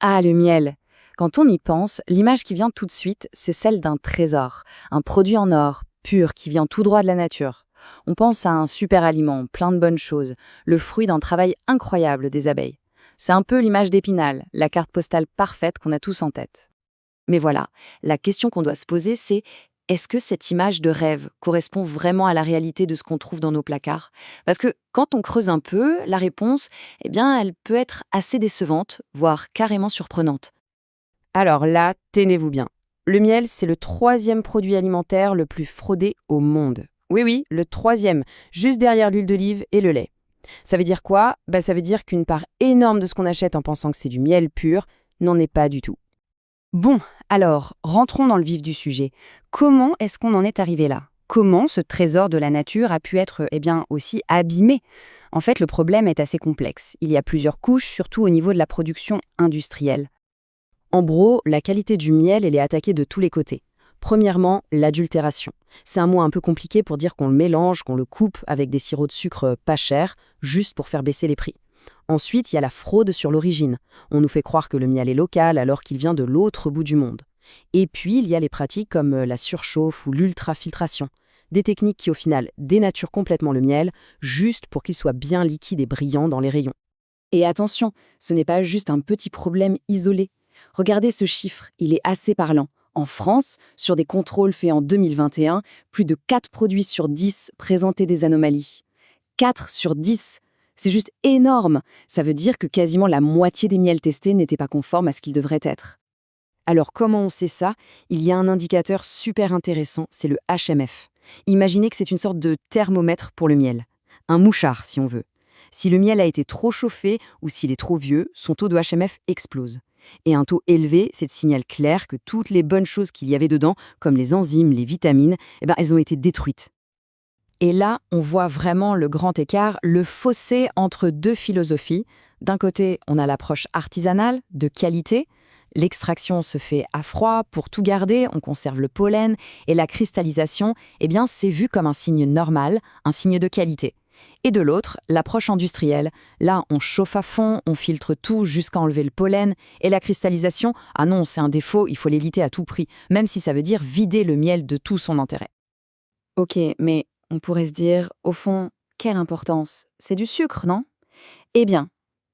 Ah, le miel. Quand on y pense, l'image qui vient tout de suite, c'est celle d'un trésor, un produit en or, pur, qui vient tout droit de la nature. On pense à un super aliment, plein de bonnes choses, le fruit d'un travail incroyable des abeilles. C'est un peu l'image d'Épinal, la carte postale parfaite qu'on a tous en tête. Mais voilà, la question qu'on doit se poser, c'est est-ce que cette image de rêve correspond vraiment à la réalité de ce qu'on trouve dans nos placards? Parce que quand on creuse un peu, la réponse, eh bien, elle peut être assez décevante, voire carrément surprenante. Alors là, tenez-vous bien. Le miel, c'est le troisième produit alimentaire le plus fraudé au monde. Oui, oui, le troisième, juste derrière l'huile d'olive et le lait. Ça veut dire quoi? Ça veut dire qu'une part énorme de ce qu'on achète en pensant que c'est du miel pur n'en est pas du tout. Bon, alors, rentrons dans le vif du sujet. Comment est-ce qu'on en est arrivé là? Comment ce trésor de la nature a pu être aussi abîmé? En fait, le problème est assez complexe. Il y a plusieurs couches, surtout au niveau de la production industrielle. En gros, la qualité du miel, elle est attaquée de tous les côtés. Premièrement, l'adultération. C'est un mot un peu compliqué pour dire qu'on le mélange, qu'on le coupe avec des sirops de sucre pas chers, juste pour faire baisser les prix. Ensuite, il y a la fraude sur l'origine. On nous fait croire que le miel est local alors qu'il vient de l'autre bout du monde. Et puis, il y a les pratiques comme la surchauffe ou l'ultrafiltration. Des techniques qui, au final, dénaturent complètement le miel, juste pour qu'il soit bien liquide et brillant dans les rayons. Et attention, ce n'est pas juste un petit problème isolé. Regardez ce chiffre, il est assez parlant. En France, sur des contrôles faits en 2021, plus de 4 produits sur 10 présentaient des anomalies. 4 sur 10, c'est juste énorme. Ça veut dire que quasiment la moitié des miels testés n'étaient pas conformes à ce qu'ils devraient être. Alors comment on sait ça? Il y a un indicateur super intéressant, c'est le HMF. Imaginez que c'est une sorte de thermomètre pour le miel. Un mouchard, si on veut. Si le miel a été trop chauffé ou s'il est trop vieux, son taux de HMF explose. Et un taux élevé, c'est le signal clair que toutes les bonnes choses qu'il y avait dedans, comme les enzymes, les vitamines, elles ont été détruites. Et là, on voit vraiment le grand écart, le fossé entre deux philosophies. D'un côté, on a l'approche artisanale, de qualité. L'extraction se fait à froid, pour tout garder, on conserve le pollen. Et la cristallisation, c'est vu comme un signe normal, un signe de qualité. Et de l'autre, l'approche industrielle. Là, on chauffe à fond, on filtre tout jusqu'à enlever le pollen. Et la cristallisation, ah non, c'est un défaut, il faut l'éviter à tout prix, même si ça veut dire vider le miel de tout son intérêt. Ok, mais on pourrait se dire, au fond, quelle importance? C'est du sucre, non? Eh bien,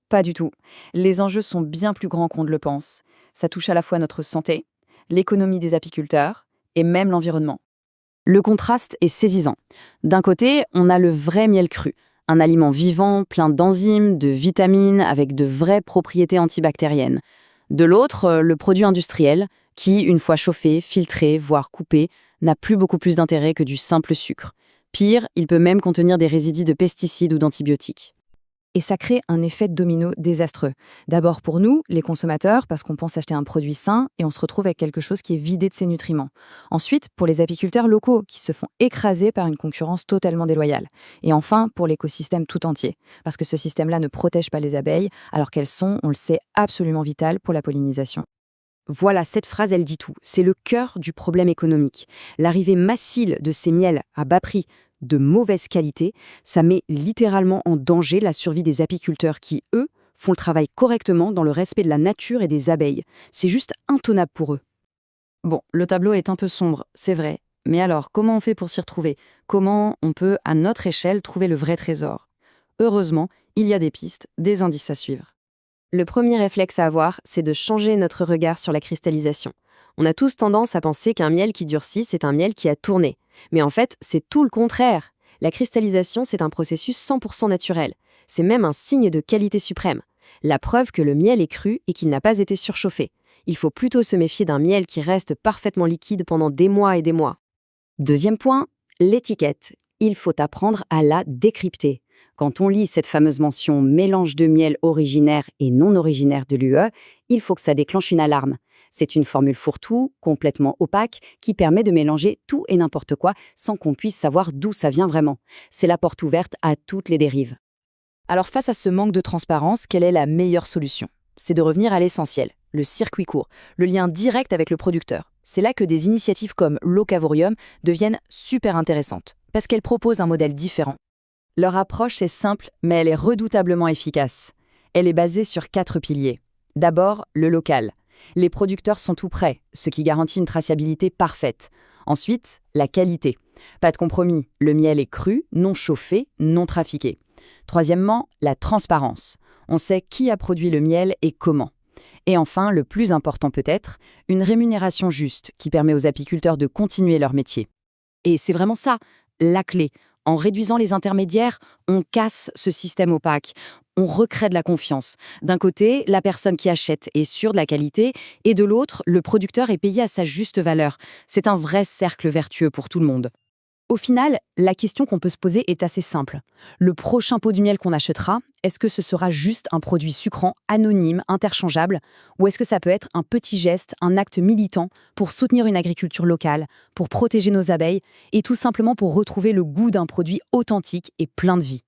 pas du tout. Les enjeux sont bien plus grands qu'on ne le pense. Ça touche à la fois notre santé, l'économie des apiculteurs et même l'environnement. Le contraste est saisissant. D'un côté, on a le vrai miel cru, un aliment vivant, plein d'enzymes, de vitamines, avec de vraies propriétés antibactériennes. De l'autre, le produit industriel, qui, une fois chauffé, filtré, voire coupé, n'a plus beaucoup plus d'intérêt que du simple sucre. Pire, il peut même contenir des résidus de pesticides ou d'antibiotiques. Et ça crée un effet domino désastreux. D'abord pour nous, les consommateurs, parce qu'on pense acheter un produit sain et on se retrouve avec quelque chose qui est vidé de ses nutriments. Ensuite, pour les apiculteurs locaux, qui se font écraser par une concurrence totalement déloyale. Et enfin, pour l'écosystème tout entier, parce que ce système-là ne protège pas les abeilles, alors qu'elles sont, on le sait, absolument vitales pour la pollinisation. Voilà, cette phrase, elle dit tout. C'est le cœur du problème économique. L'arrivée massive de ces miels à bas prix, de mauvaise qualité, ça met littéralement en danger la survie des apiculteurs qui, eux, font le travail correctement dans le respect de la nature et des abeilles. C'est juste intenable pour eux. Bon, le tableau est un peu sombre, c'est vrai. Mais alors, comment on fait pour s'y retrouver? Comment on peut, à notre échelle, trouver le vrai trésor? Heureusement, il y a des pistes, des indices à suivre. Le premier réflexe à avoir, c'est de changer notre regard sur la cristallisation. On a tous tendance à penser qu'un miel qui durcit, c'est un miel qui a tourné. Mais en fait, c'est tout le contraire. La cristallisation, c'est un processus 100% naturel. C'est même un signe de qualité suprême. La preuve que le miel est cru et qu'il n'a pas été surchauffé. Il faut plutôt se méfier d'un miel qui reste parfaitement liquide pendant des mois et des mois. Deuxième point, l'étiquette. Il faut apprendre à la décrypter. Quand on lit cette fameuse mention « mélange de miel originaire et non originaire de l'UE », il faut que ça déclenche une alarme. C'est une formule fourre-tout, complètement opaque, qui permet de mélanger tout et n'importe quoi sans qu'on puisse savoir d'où ça vient vraiment. C'est la porte ouverte à toutes les dérives. Alors face à ce manque de transparence, quelle est la meilleure solution? C'est de revenir à l'essentiel, le circuit court, le lien direct avec le producteur. C'est là que des initiatives comme Locavorium deviennent super intéressantes, parce qu'elles proposent un modèle différent. Leur approche est simple, mais elle est redoutablement efficace. Elle est basée sur 4 piliers. D'abord, le local. Les producteurs sont tout prêts, ce qui garantit une traçabilité parfaite. Ensuite, la qualité. Pas de compromis, le miel est cru, non chauffé, non trafiqué. Troisièmement, la transparence. On sait qui a produit le miel et comment. Et enfin, le plus important peut-être, une rémunération juste qui permet aux apiculteurs de continuer leur métier. Et c'est vraiment ça, la clé. En réduisant les intermédiaires, on casse ce système opaque. On recrée de la confiance. D'un côté, la personne qui achète est sûre de la qualité, et de l'autre, le producteur est payé à sa juste valeur. C'est un vrai cercle vertueux pour tout le monde. Au final, la question qu'on peut se poser est assez simple. Le prochain pot du miel qu'on achètera, est-ce que ce sera juste un produit sucrant, anonyme, interchangeable, ou est-ce que ça peut être un petit geste, un acte militant pour soutenir une agriculture locale, pour protéger nos abeilles et tout simplement pour retrouver le goût d'un produit authentique et plein de vie?